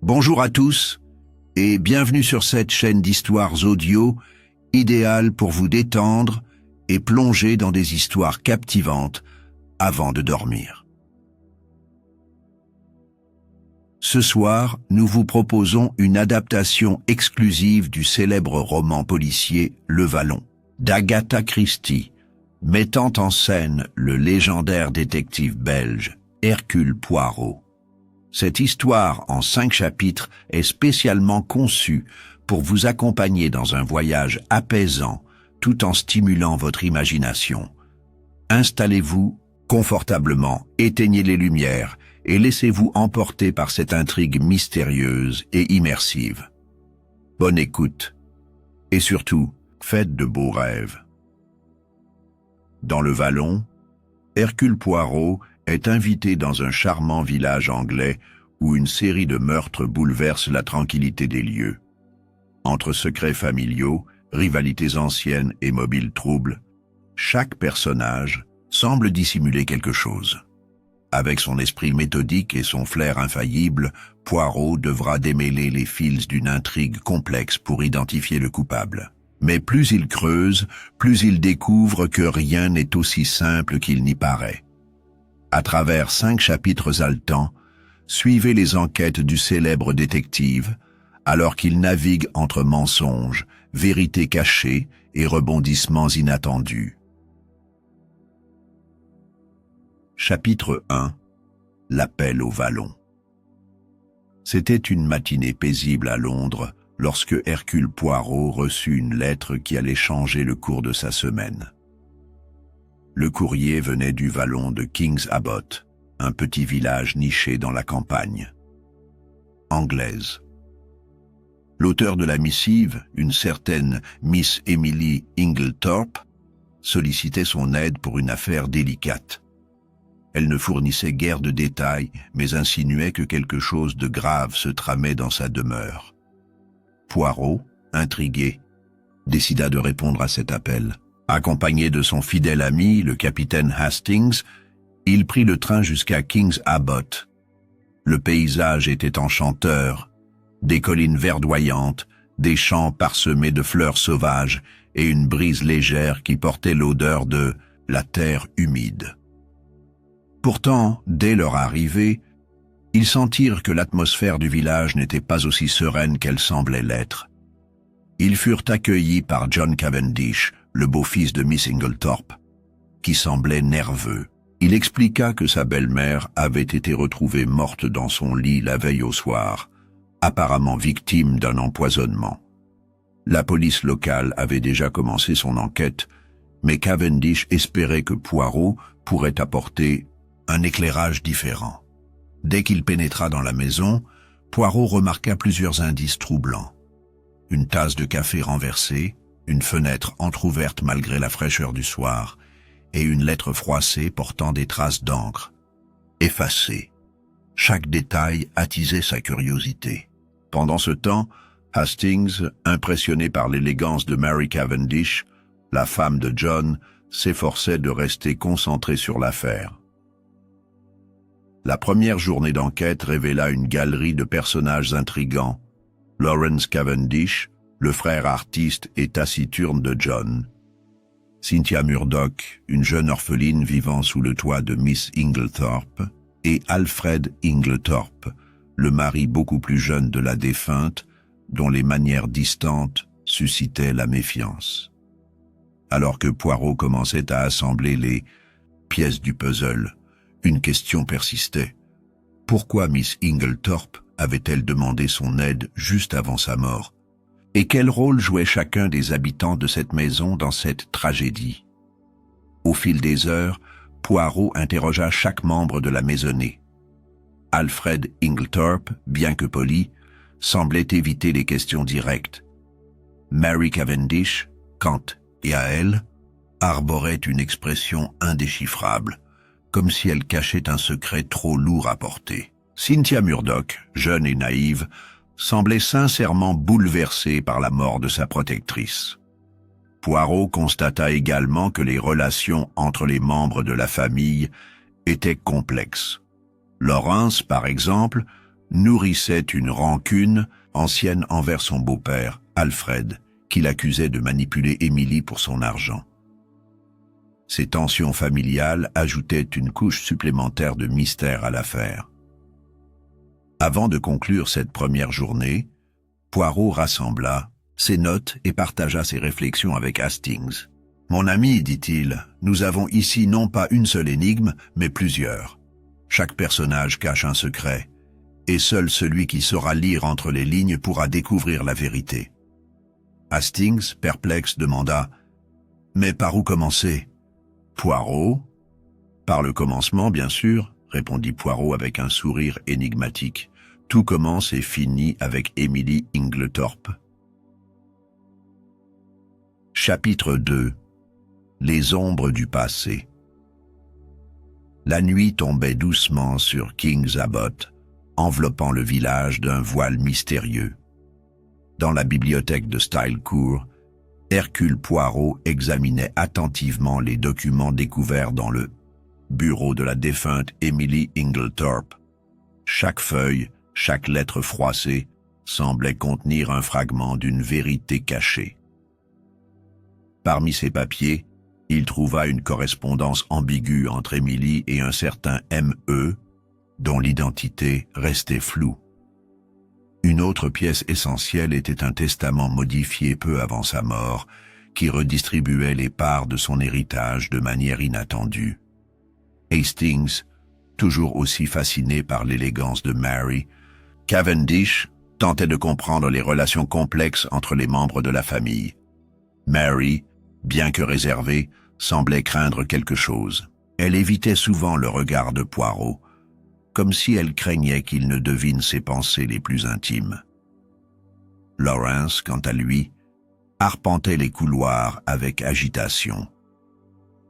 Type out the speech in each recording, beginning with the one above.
Bonjour à tous et bienvenue sur cette chaîne d'histoires audio idéale pour vous détendre et plonger dans des histoires captivantes avant de dormir. Ce soir, nous vous proposons une adaptation exclusive du célèbre roman policier Le Vallon, d'Agatha Christie, mettant en scène le légendaire détective belge Hercule Poirot. Cette histoire en 5 chapitres est spécialement conçue pour vous accompagner dans un voyage apaisant tout en stimulant votre imagination. Installez-vous confortablement, éteignez les lumières et laissez-vous emporter par cette intrigue mystérieuse et immersive. Bonne écoute et surtout, faites de beaux rêves. Dans le Vallon, Hercule Poirot est invité dans un charmant village anglais où une série de meurtres bouleverse la tranquillité des lieux. Entre secrets familiaux, rivalités anciennes et mobiles troubles, chaque personnage semble dissimuler quelque chose. Avec son esprit méthodique et son flair infaillible, Poirot devra démêler les fils d'une intrigue complexe pour identifier le coupable. Mais plus il creuse, plus il découvre que rien n'est aussi simple qu'il n'y paraît. À travers 5 chapitres haletants, suivez les enquêtes du célèbre détective, alors qu'il navigue entre mensonges, vérités cachées et rebondissements inattendus. Chapitre 1. L'appel au Vallon. C'était une matinée paisible à Londres lorsque Hercule Poirot reçut une lettre qui allait changer le cours de sa semaine. Le courrier venait du Vallon de King's Abbot, un petit village niché dans la campagne anglaise. L'auteur de la missive, une certaine Miss Emily Inglethorpe, sollicitait son aide pour une affaire délicate. Elle ne fournissait guère de détails, mais insinuait que quelque chose de grave se tramait dans sa demeure. Poirot, intrigué, décida de répondre à cet appel. Accompagné de son fidèle ami, le capitaine Hastings, il prit le train jusqu'à King's Abbot. Le paysage était enchanteur, des collines verdoyantes, des champs parsemés de fleurs sauvages et une brise légère qui portait l'odeur de la terre humide. Pourtant, dès leur arrivée, ils sentirent que l'atmosphère du village n'était pas aussi sereine qu'elle semblait l'être. Ils furent accueillis par John Cavendish, le beau-fils de Miss Inglethorpe, qui semblait nerveux. Il expliqua que sa belle-mère avait été retrouvée morte dans son lit la veille au soir, apparemment victime d'un empoisonnement. La police locale avait déjà commencé son enquête, mais Cavendish espérait que Poirot pourrait apporter un éclairage différent. Dès qu'il pénétra dans la maison, Poirot remarqua plusieurs indices troublants. Une tasse de café renversée, une fenêtre entr'ouverte malgré la fraîcheur du soir, et une lettre froissée portant des traces d'encre, effacées. Chaque détail attisait sa curiosité. Pendant ce temps, Hastings, impressionné par l'élégance de Mary Cavendish, la femme de John, s'efforçait de rester concentré sur l'affaire. La première journée d'enquête révéla une galerie de personnages intrigants. Lawrence Cavendish, le frère artiste et taciturne de John. Cynthia Murdoch, une jeune orpheline vivant sous le toit de Miss Inglethorpe, et Alfred Inglethorpe, le mari beaucoup plus jeune de la défunte, dont les manières distantes suscitaient la méfiance. Alors que Poirot commençait à assembler les pièces du puzzle, une question persistait. Pourquoi Miss Inglethorpe avait-elle demandé son aide juste avant sa mort? Et quel rôle jouait chacun des habitants de cette maison dans cette tragédie? Au fil des heures, Poirot interrogea chaque membre de la maisonnée. Alfred Inglethorpe, bien que poli, semblait éviter les questions directes. Mary Cavendish, quant à elle, arborait une expression indéchiffrable, comme si elle cachait un secret trop lourd à porter. Cynthia Murdoch, jeune et naïve, semblait sincèrement bouleversée par la mort de sa protectrice. Poirot constata également que les relations entre les membres de la famille étaient complexes. Lawrence, par exemple, nourrissait une rancune ancienne envers son beau-père, Alfred, qu'il accusait de manipuler Emily pour son argent. Ces tensions familiales ajoutaient une couche supplémentaire de mystère à l'affaire. Avant de conclure cette première journée, Poirot rassembla ses notes et partagea ses réflexions avec Hastings. « Mon ami, dit-il, nous avons ici non pas une seule énigme, mais plusieurs. Chaque personnage cache un secret, et seul celui qui saura lire entre les lignes pourra découvrir la vérité. » Hastings, perplexe, demanda « Mais par où commencer ?» Poirot ? « Par le commencement, bien sûr, » répondit Poirot avec un sourire énigmatique. « Tout commence et finit avec Emily Inglethorpe. » Chapitre 2. Les ombres du passé. La nuit tombait doucement sur King's Abbot, enveloppant le village d'un voile mystérieux. Dans la bibliothèque de Stylecourt, Hercule Poirot examinait attentivement les documents découverts dans le bureau de la défunte Emily Inglethorpe. Chaque feuille, chaque lettre froissée, semblait contenir un fragment d'une vérité cachée. Parmi ces papiers, il trouva une correspondance ambiguë entre Emily et un certain M.E., dont l'identité restait floue. Une autre pièce essentielle était un testament modifié peu avant sa mort, qui redistribuait les parts de son héritage de manière inattendue. Hastings, toujours aussi fasciné par l'élégance de Mary, Cavendish tentait de comprendre les relations complexes entre les membres de la famille. Mary, bien que réservée, semblait craindre quelque chose. Elle évitait souvent le regard de Poirot, comme si elle craignait qu'il ne devine ses pensées les plus intimes. Lawrence, quant à lui, arpentait les couloirs avec agitation.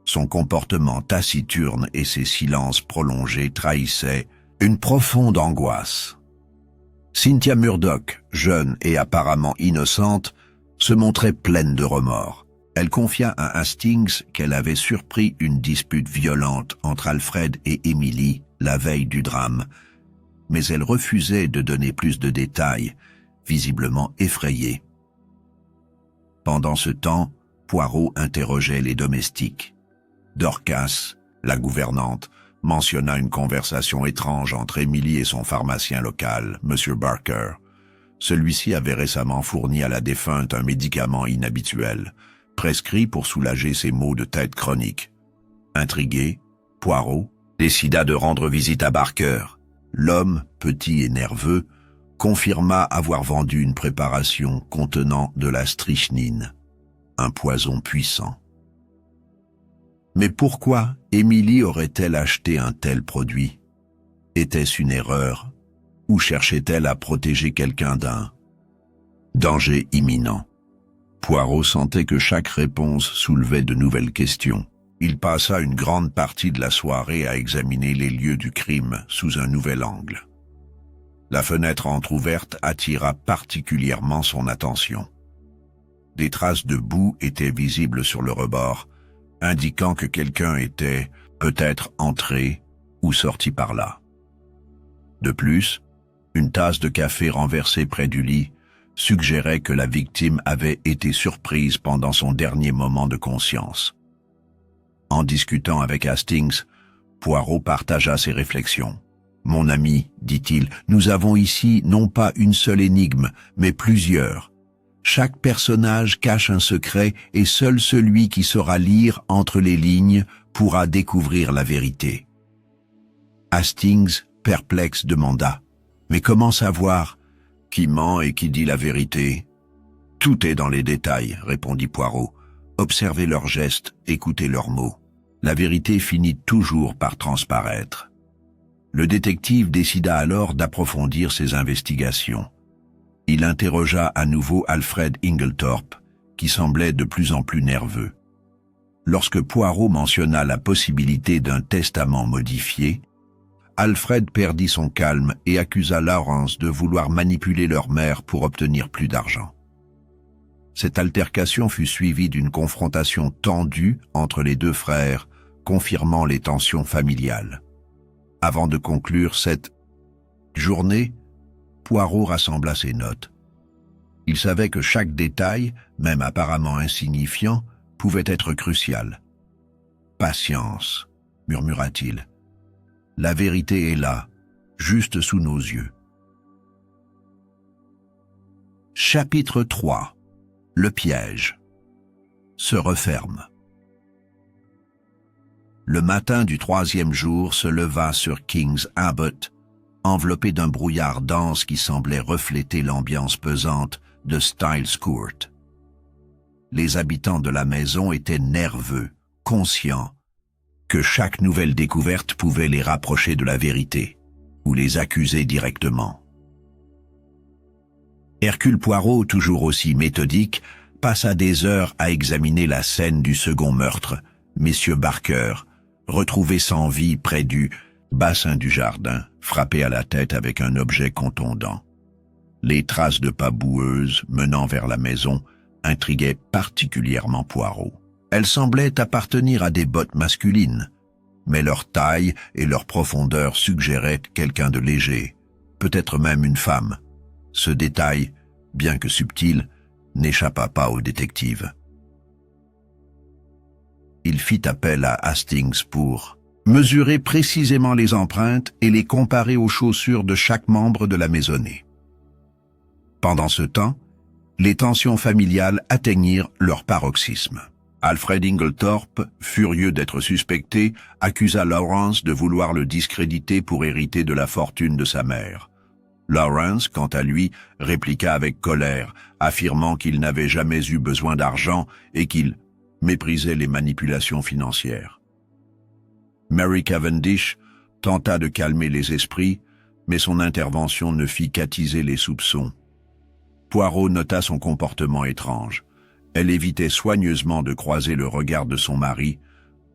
Son comportement taciturne et ses silences prolongés trahissaient une profonde angoisse. Cynthia Murdoch, jeune et apparemment innocente, se montrait pleine de remords. Elle confia à Hastings qu'elle avait surpris une dispute violente entre Alfred et Emily la veille du drame, mais elle refusait de donner plus de détails, visiblement effrayée. Pendant ce temps, Poirot interrogeait les domestiques. Dorcas, la gouvernante, mentionna une conversation étrange entre Emily et son pharmacien local, M. Barker. Celui-ci avait récemment fourni à la défunte un médicament inhabituel, prescrit pour soulager ses maux de tête chroniques. Intrigué, Poirot décida de rendre visite à Barker. L'homme, petit et nerveux, confirma avoir vendu une préparation contenant de la strychnine, un poison puissant. Mais pourquoi Emily aurait-elle acheté un tel produit? Était-ce une erreur? Ou cherchait-elle à protéger quelqu'un d'un danger imminent? Poirot sentait que chaque réponse soulevait de nouvelles questions. Il passa une grande partie de la soirée à examiner les lieux du crime sous un nouvel angle. La fenêtre entr'ouverte attira particulièrement son attention. Des traces de boue étaient visibles sur le rebord, indiquant que quelqu'un était peut-être entré ou sorti par là. De plus, une tasse de café renversée près du lit suggérait que la victime avait été surprise pendant son dernier moment de conscience. En discutant avec Hastings, Poirot partagea ses réflexions. « Mon ami, dit-il, nous avons ici non pas une seule énigme, mais plusieurs. Chaque personnage cache un secret et seul celui qui saura lire entre les lignes pourra découvrir la vérité. » Hastings, perplexe, demanda « Mais comment savoir qui ment et qui dit la vérité ?»« Tout est dans les détails, » répondit Poirot. « Observez leurs gestes, écoutez leurs mots. La vérité finit toujours par transparaître. » Le détective décida alors d'approfondir ses investigations. Il interrogea à nouveau Alfred Inglethorpe, qui semblait de plus en plus nerveux. Lorsque Poirot mentionna la possibilité d'un testament modifié, Alfred perdit son calme et accusa Lawrence de vouloir manipuler leur mère pour obtenir plus d'argent. Cette altercation fut suivie d'une confrontation tendue entre les deux frères, confirmant les tensions familiales. Avant de conclure cette journée, Poirot rassembla ses notes. Il savait que chaque détail, même apparemment insignifiant, pouvait être crucial. « Patience », murmura-t-il. « La vérité est là, juste sous nos yeux. » Chapitre 3. Le piège se referme. Le matin du 3e jour se leva sur King's Abbot, enveloppé d'un brouillard dense qui semblait refléter l'ambiance pesante de Styles Court. Les habitants de la maison étaient nerveux, conscients que chaque nouvelle découverte pouvait les rapprocher de la vérité, ou les accuser directement. Hercule Poirot, toujours aussi méthodique, passa des heures à examiner la scène du second meurtre, Messieurs Barker, retrouvés sans vie près du bassin du jardin, frappés à la tête avec un objet contondant. Les traces de pas boueuses menant vers la maison intriguaient particulièrement Poirot. Elles semblaient appartenir à des bottes masculines, mais leur taille et leur profondeur suggéraient quelqu'un de léger, peut-être même une femme. Ce détail, bien que subtil, n'échappa pas au détective. Il fit appel à Hastings pour mesurer précisément les empreintes et les comparer aux chaussures de chaque membre de la maisonnée. Pendant ce temps, les tensions familiales atteignirent leur paroxysme. Alfred Inglethorpe, furieux d'être suspecté, accusa Lawrence de vouloir le discréditer pour hériter de la fortune de sa mère. Lawrence, quant à lui, répliqua avec colère, affirmant qu'il n'avait jamais eu besoin d'argent et qu'il méprisait les manipulations financières. Mary Cavendish tenta de calmer les esprits, mais son intervention ne fit qu'attiser les soupçons. Poirot nota son comportement étrange. Elle évitait soigneusement de croiser le regard de son mari,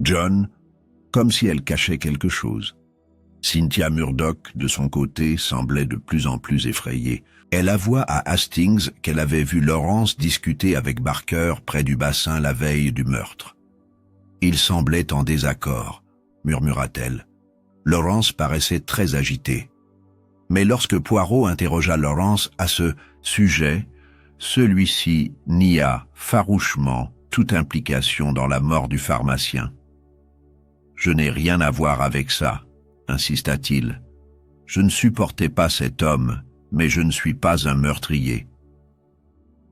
John, comme si elle cachait quelque chose. Cynthia Murdoch, de son côté, semblait de plus en plus effrayée. Elle avoua à Hastings qu'elle avait vu Lawrence discuter avec Barker près du bassin la veille du meurtre. « Ils semblaient en désaccord », murmura-t-elle. Lawrence paraissait très agité. Mais lorsque Poirot interrogea Lawrence à ce sujet, celui-ci nia farouchement toute implication dans la mort du pharmacien. « Je n'ai rien à voir avec ça », insista-t-il. « Je ne supportais pas cet homme, mais je ne suis pas un meurtrier. »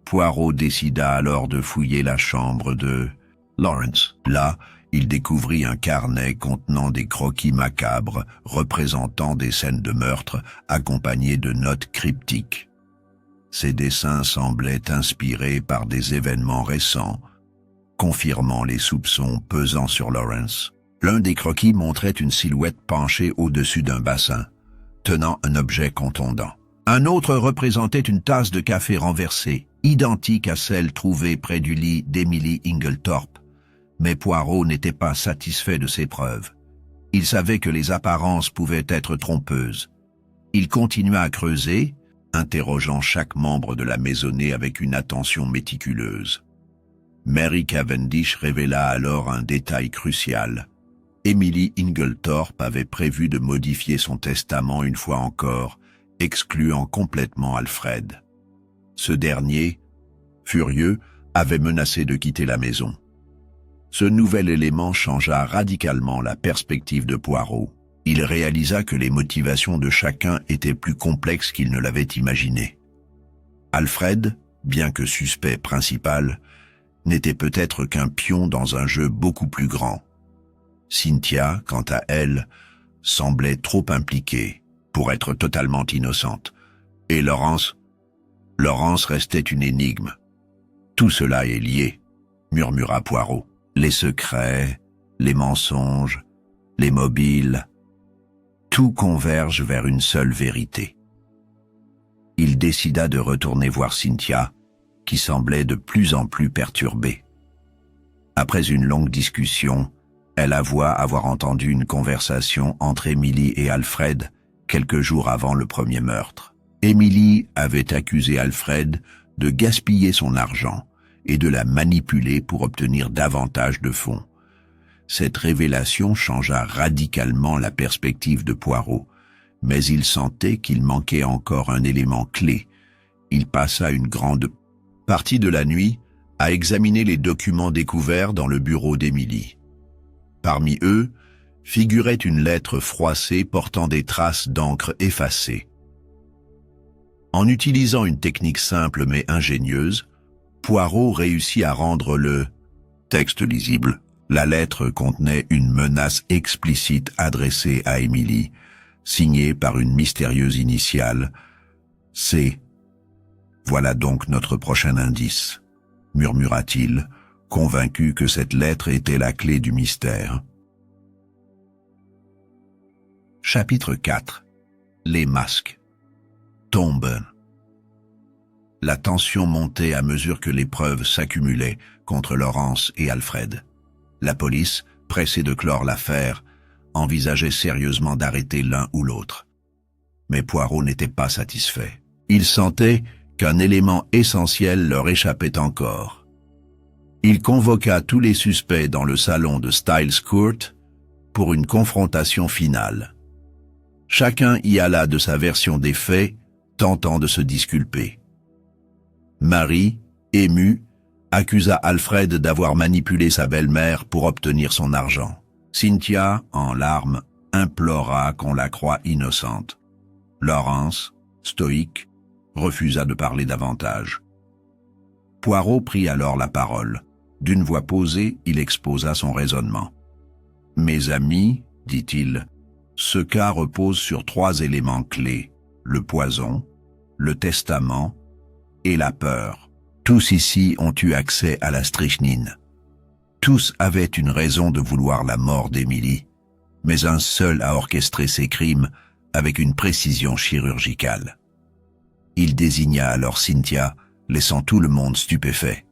Poirot décida alors de fouiller la chambre de Lawrence. Là, il découvrit un carnet contenant des croquis macabres représentant des scènes de meurtre accompagnés de notes cryptiques. Ces dessins semblaient inspirés par des événements récents, confirmant les soupçons pesant sur Lawrence. L'un des croquis montrait une silhouette penchée au-dessus d'un bassin, tenant un objet contondant. Un autre représentait une tasse de café renversée, identique à celle trouvée près du lit d'Emily Inglethorpe. Mais Poirot n'était pas satisfait de ces preuves. Il savait que les apparences pouvaient être trompeuses. Il continua à creuser, interrogeant chaque membre de la maisonnée avec une attention méticuleuse. Mary Cavendish révéla alors un détail crucial. Emily Inglethorpe avait prévu de modifier son testament une fois encore, excluant complètement Alfred. Ce dernier, furieux, avait menacé de quitter la maison. Ce nouvel élément changea radicalement la perspective de Poirot. Il réalisa que les motivations de chacun étaient plus complexes qu'il ne l'avait imaginé. Alfred, bien que suspect principal, n'était peut-être qu'un pion dans un jeu beaucoup plus grand. Cynthia, quant à elle, semblait trop impliquée pour être totalement innocente. Et Lawrence restait une énigme. « Tout cela est lié », murmura Poirot. « Les secrets, les mensonges, les mobiles, tout converge vers une seule vérité. » Il décida de retourner voir Cynthia, qui semblait de plus en plus perturbée. Après une longue discussion, elle avoua avoir entendu une conversation entre Emily et Alfred quelques jours avant le premier meurtre. Emily avait accusé Alfred de gaspiller son argent et de la manipuler pour obtenir davantage de fonds. Cette révélation changea radicalement la perspective de Poirot, mais il sentait qu'il manquait encore un élément clé. Il passa une grande partie de la nuit à examiner les documents découverts dans le bureau d'Emily. Parmi eux, figurait une lettre froissée portant des traces d'encre effacées. En utilisant une technique simple mais ingénieuse, Poirot réussit à rendre le texte lisible. La lettre contenait une menace explicite adressée à Emily, signée par une mystérieuse initiale, C. « Voilà donc notre prochain indice », murmura-t-il, convaincu que cette lettre était la clé du mystère. Chapitre 4. Les masques. Tombe. La tension montait à mesure que les preuves s'accumulaient contre Laurence et Alfred. La police, pressée de clore l'affaire, envisageait sérieusement d'arrêter l'un ou l'autre. Mais Poirot n'était pas satisfait. Il sentait qu'un élément essentiel leur échappait encore. Il convoqua tous les suspects dans le salon de Styles Court pour une confrontation finale. Chacun y alla de sa version des faits, tentant de se disculper. Marie, émue, accusa Alfred d'avoir manipulé sa belle-mère pour obtenir son argent. Cynthia, en larmes, implora qu'on la croie innocente. Laurence, stoïque, refusa de parler davantage. Poirot prit alors la parole. D'une voix posée, il exposa son raisonnement. « Mes amis, dit-il, ce cas repose sur 3 éléments clés, le poison, le testament et la peur. Tous ici ont eu accès à la strychnine. Tous avaient une raison de vouloir la mort d'Emily, mais un seul a orchestré ces crimes avec une précision chirurgicale. » Il désigna alors Cynthia, laissant tout le monde stupéfait.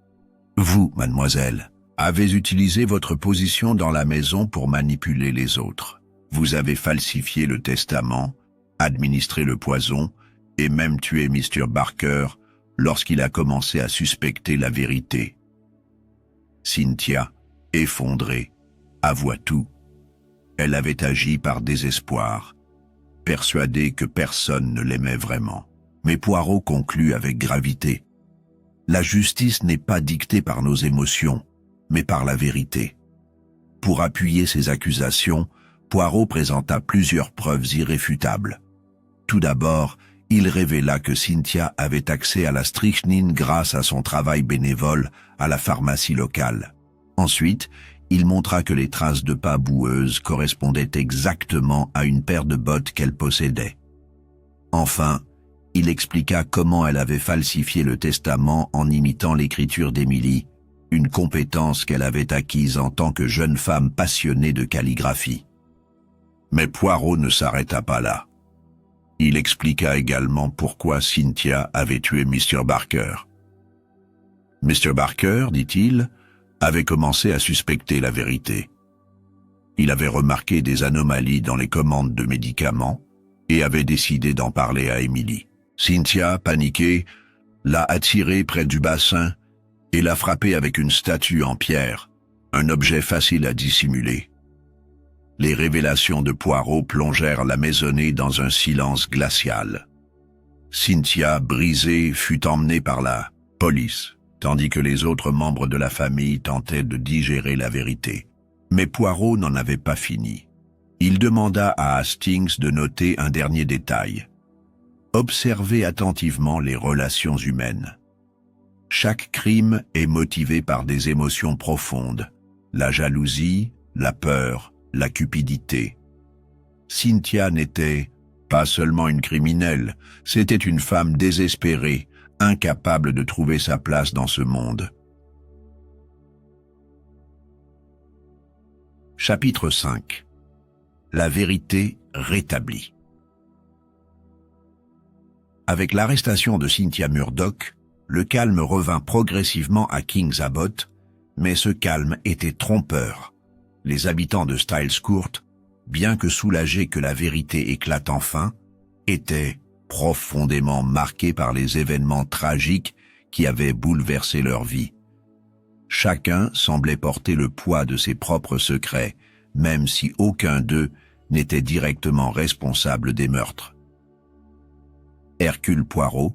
« Vous, mademoiselle, avez utilisé votre position dans la maison pour manipuler les autres. Vous avez falsifié le testament, administré le poison et même tué Mr. Barker lorsqu'il a commencé à suspecter la vérité. » Cynthia, effondrée, avoua tout. Elle avait agi par désespoir, persuadée que personne ne l'aimait vraiment. Mais Poirot conclut avec gravité. La justice n'est pas dictée par nos émotions, mais par la vérité. Pour appuyer ses accusations, Poirot présenta plusieurs preuves irréfutables. Tout d'abord, il révéla que Cynthia avait accès à la strychnine grâce à son travail bénévole à la pharmacie locale. Ensuite, il montra que les traces de pas boueuses correspondaient exactement à une paire de bottes qu'elle possédait. Enfin, il expliqua comment elle avait falsifié le testament en imitant l'écriture d'Emily, une compétence qu'elle avait acquise en tant que jeune femme passionnée de calligraphie. Mais Poirot ne s'arrêta pas là. Il expliqua également pourquoi Cynthia avait tué Mr. Barker. Mr. Barker, dit-il, avait commencé à suspecter la vérité. Il avait remarqué des anomalies dans les commandes de médicaments et avait décidé d'en parler à Emily. Cynthia, paniquée, l'a attirée près du bassin et l'a frappée avec une statue en pierre, un objet facile à dissimuler. Les révélations de Poirot plongèrent la maisonnée dans un silence glacial. Cynthia, brisée, fut emmenée par la police, tandis que les autres membres de la famille tentaient de digérer la vérité. Mais Poirot n'en avait pas fini. Il demanda à Hastings de noter un dernier détail. Observez attentivement les relations humaines. Chaque crime est motivé par des émotions profondes, la jalousie, la peur, la cupidité. Cynthia n'était pas seulement une criminelle, c'était une femme désespérée, incapable de trouver sa place dans ce monde. Chapitre 5. La vérité rétablie. Avec l'arrestation de Cynthia Murdoch, le calme revint progressivement à King's Abbot, mais ce calme était trompeur. Les habitants de Styles Court, bien que soulagés que la vérité éclate enfin, étaient profondément marqués par les événements tragiques qui avaient bouleversé leur vie. Chacun semblait porter le poids de ses propres secrets, même si aucun d'eux n'était directement responsable des meurtres. Hercule Poirot,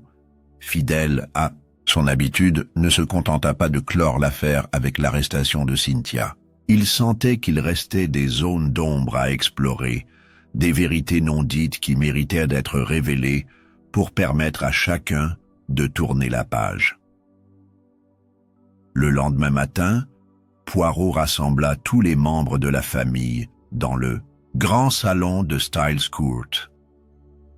fidèle à son habitude, ne se contenta pas de clore l'affaire avec l'arrestation de Cynthia. Il sentait qu'il restait des zones d'ombre à explorer, des vérités non dites qui méritaient d'être révélées pour permettre à chacun de tourner la page. Le lendemain matin, Poirot rassembla tous les membres de la famille dans le grand salon de Styles Court.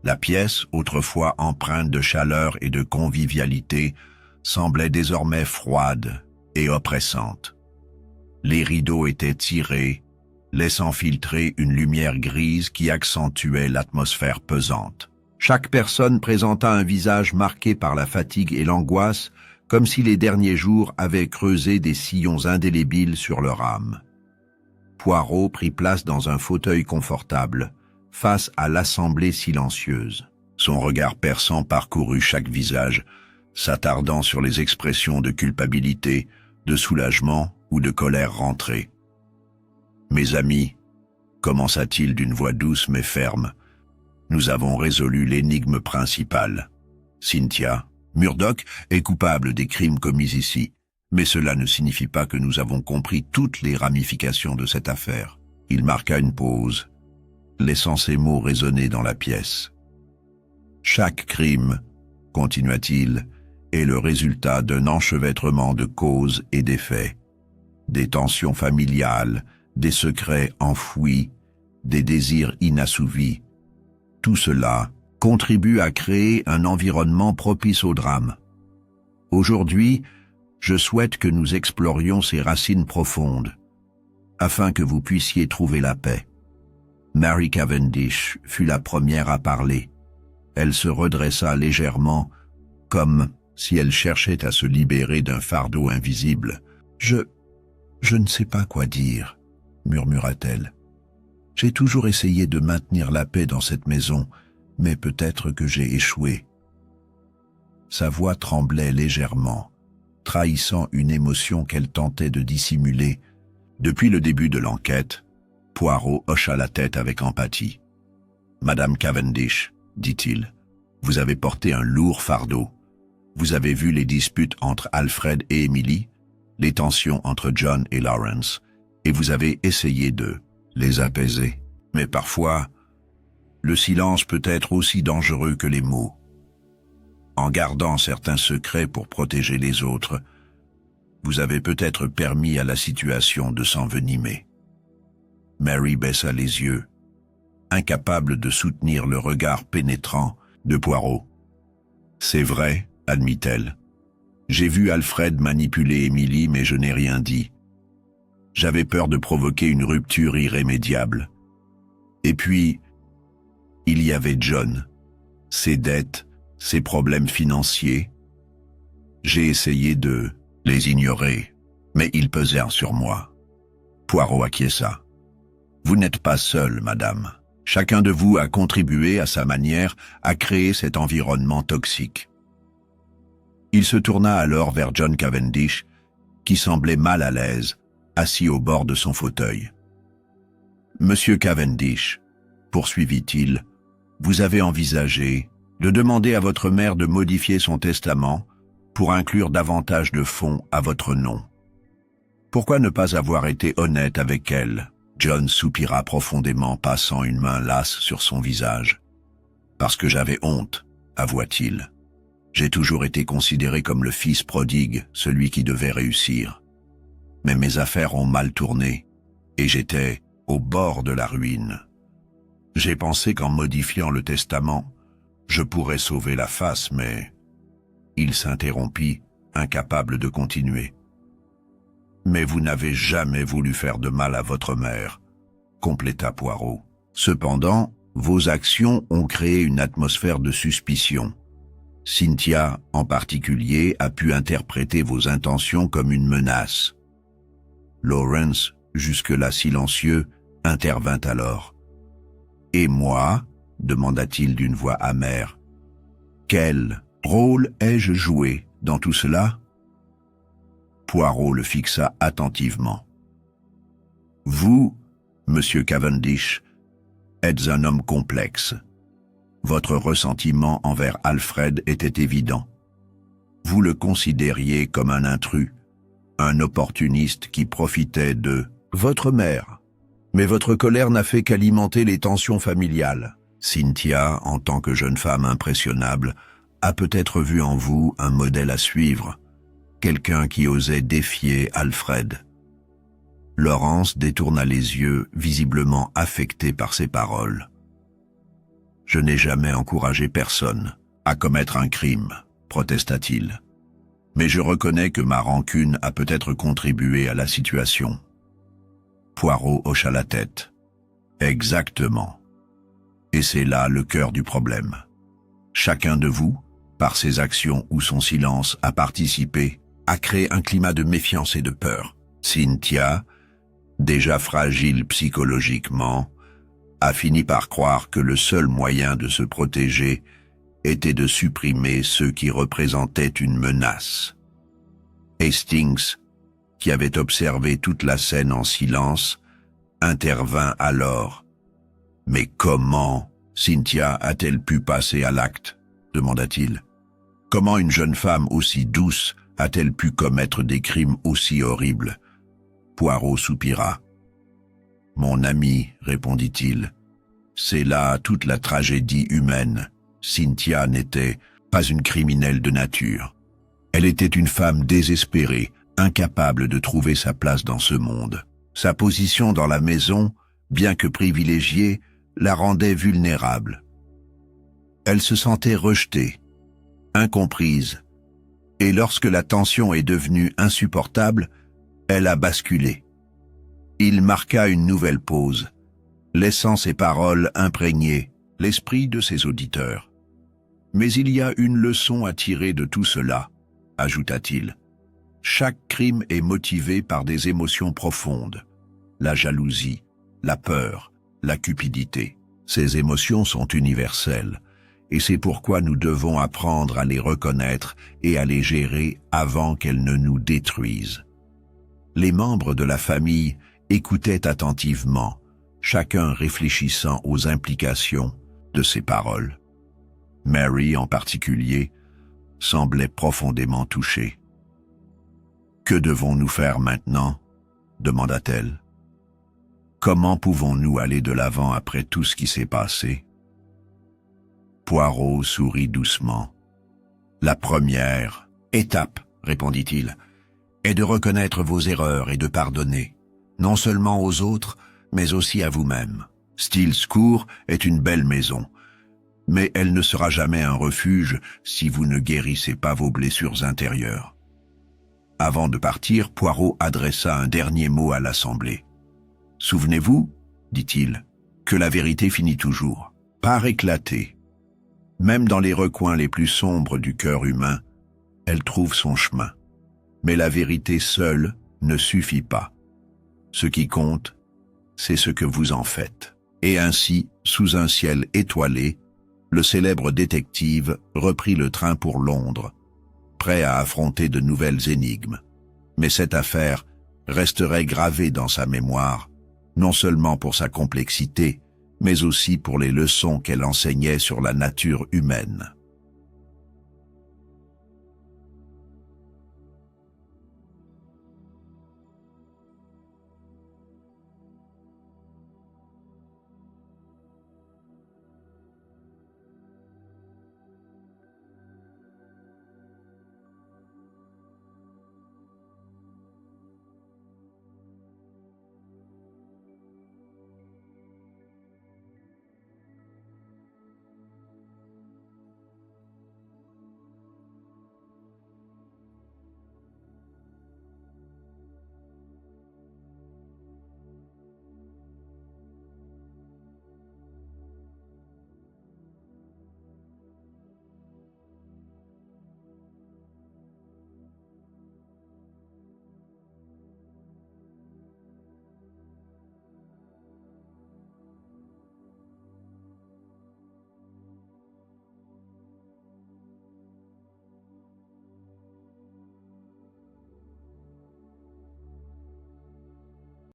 La pièce, autrefois empreinte de chaleur et de convivialité, semblait désormais froide et oppressante. Les rideaux étaient tirés, laissant filtrer une lumière grise qui accentuait l'atmosphère pesante. Chaque personne présenta un visage marqué par la fatigue et l'angoisse, comme si les derniers jours avaient creusé des sillons indélébiles sur leur âme. Poirot prit place dans un fauteuil confortable, face à l'assemblée silencieuse. Son regard perçant parcourut chaque visage, s'attardant sur les expressions de culpabilité, de soulagement ou de colère rentrée. « Mes amis, commença-t-il d'une voix douce mais ferme, nous avons résolu l'énigme principale. Cynthia, Murdoch est coupable des crimes commis ici, mais cela ne signifie pas que nous avons compris toutes les ramifications de cette affaire. » Il marqua une pause, laissant ces mots résonner dans la pièce. « Chaque crime, continua-t-il, est le résultat d'un enchevêtrement de causes et d'effets, des tensions familiales, des secrets enfouis, des désirs inassouvis. Tout cela contribue à créer un environnement propice au drame. Aujourd'hui, je souhaite que nous explorions ces racines profondes, afin que vous puissiez trouver la paix. » Mary Cavendish fut la première à parler. Elle se redressa légèrement, comme si elle cherchait à se libérer d'un fardeau invisible. « Je ne sais pas quoi dire, » murmura-t-elle. « J'ai toujours essayé de maintenir la paix dans cette maison, mais peut-être que j'ai échoué. » Sa voix tremblait légèrement, trahissant une émotion qu'elle tentait de dissimuler. Depuis le début de l'enquête, Poirot hocha la tête avec empathie. « Madame Cavendish, dit-il, vous avez porté un lourd fardeau. Vous avez vu les disputes entre Alfred et Emily, les tensions entre John et Lawrence, et vous avez essayé de les apaiser. Mais parfois, le silence peut être aussi dangereux que les mots. En gardant certains secrets pour protéger les autres, vous avez peut-être permis à la situation de s'envenimer. » Mary baissa les yeux, incapable de soutenir le regard pénétrant de Poirot. « C'est vrai, » admit-elle. « J'ai vu Alfred manipuler Emily, mais je n'ai rien dit. J'avais peur de provoquer une rupture irrémédiable. Et puis, il y avait John, ses dettes, ses problèmes financiers. J'ai essayé de les ignorer, mais ils pesèrent sur moi. » Poirot acquiesça. « Vous n'êtes pas seule, madame. Chacun de vous a contribué à sa manière à créer cet environnement toxique. » Il se tourna alors vers John Cavendish, qui semblait mal à l'aise, assis au bord de son fauteuil. « Monsieur Cavendish, poursuivit-il, vous avez envisagé de demander à votre mère de modifier son testament pour inclure davantage de fonds à votre nom. Pourquoi ne pas avoir été honnête avec elle ?» John soupira profondément, passant une main lasse sur son visage. « Parce que j'avais honte, avoua-t-il. J'ai toujours été considéré comme le fils prodigue, celui qui devait réussir. Mais mes affaires ont mal tourné, et j'étais au bord de la ruine. J'ai pensé qu'en modifiant le testament, je pourrais sauver la face, mais... » Il s'interrompit, incapable de continuer. « Mais vous n'avez jamais voulu faire de mal à votre mère, » compléta Poirot. « Cependant, vos actions ont créé une atmosphère de suspicion. Cynthia, en particulier, a pu interpréter vos intentions comme une menace. » Lawrence, jusque-là silencieux, intervint alors. « Et moi ?» demanda-t-il d'une voix amère. « Quel rôle ai-je joué dans tout cela ?» Poirot le fixa attentivement. « Vous, monsieur Cavendish, êtes un homme complexe. Votre ressentiment envers Alfred était évident. Vous le considériez comme un intrus, un opportuniste qui profitait de votre mère. Mais votre colère n'a fait qu'alimenter les tensions familiales. Cynthia, en tant que jeune femme impressionnable, a peut-être vu en vous un modèle à suivre, quelqu'un qui osait défier Alfred. Laurence détourna les yeux, visiblement affectée par ces paroles. « Je n'ai jamais encouragé personne à commettre un crime, » protesta-t-il. « Mais je reconnais que ma rancune a peut-être contribué à la situation. » Poirot hocha la tête. « Exactement. Et c'est là le cœur du problème. Chacun de vous, par ses actions ou son silence, a participé à créer un climat de méfiance et de peur. Cynthia, déjà fragile psychologiquement, a fini par croire que le seul moyen de se protéger était de supprimer ceux qui représentaient une menace. Hastings, qui avait observé toute la scène en silence, intervint alors. « Mais comment Cynthia a-t-elle pu passer à l'acte ?» demanda-t-il. « Comment une jeune femme aussi douce a-t-elle pu commettre des crimes aussi horribles ?» Poirot soupira. « Mon ami, répondit-il, c'est là toute la tragédie humaine. Cynthia n'était pas une criminelle de nature. Elle était une femme désespérée, incapable de trouver sa place dans ce monde. Sa position dans la maison, bien que privilégiée, la rendait vulnérable. Elle se sentait rejetée, incomprise, et lorsque la tension est devenue insupportable, elle a basculé. Il marqua une nouvelle pause, laissant ses paroles imprégner l'esprit de ses auditeurs. « Mais il y a une leçon à tirer de tout cela, » ajouta-t-il. « Chaque crime est motivé par des émotions profondes, la jalousie, la peur, la cupidité. Ces émotions sont universelles, et c'est pourquoi nous devons apprendre à les reconnaître et à les gérer avant qu'elles ne nous détruisent. » Les membres de la famille écoutaient attentivement, chacun réfléchissant aux implications de ses paroles. Mary, en particulier, semblait profondément touchée. « Que devons-nous faire maintenant ?» demanda-t-elle. « Comment pouvons-nous aller de l'avant après tout ce qui s'est passé ?» Poirot sourit doucement. « La première étape, répondit-il, est de reconnaître vos erreurs et de pardonner, non seulement aux autres, mais aussi à vous-même. Steele's Court est une belle maison, mais elle ne sera jamais un refuge si vous ne guérissez pas vos blessures intérieures. » Avant de partir, Poirot adressa un dernier mot à l'Assemblée. « Souvenez-vous, dit-il, que la vérité finit toujours par éclater. Même dans les recoins les plus sombres du cœur humain, elle trouve son chemin. Mais la vérité seule ne suffit pas. Ce qui compte, c'est ce que vous en faites. » Et ainsi, sous un ciel étoilé, le célèbre détective reprit le train pour Londres, prêt à affronter de nouvelles énigmes. Mais cette affaire resterait gravée dans sa mémoire, non seulement pour sa complexité, mais aussi pour les leçons qu'elle enseignait sur la nature humaine.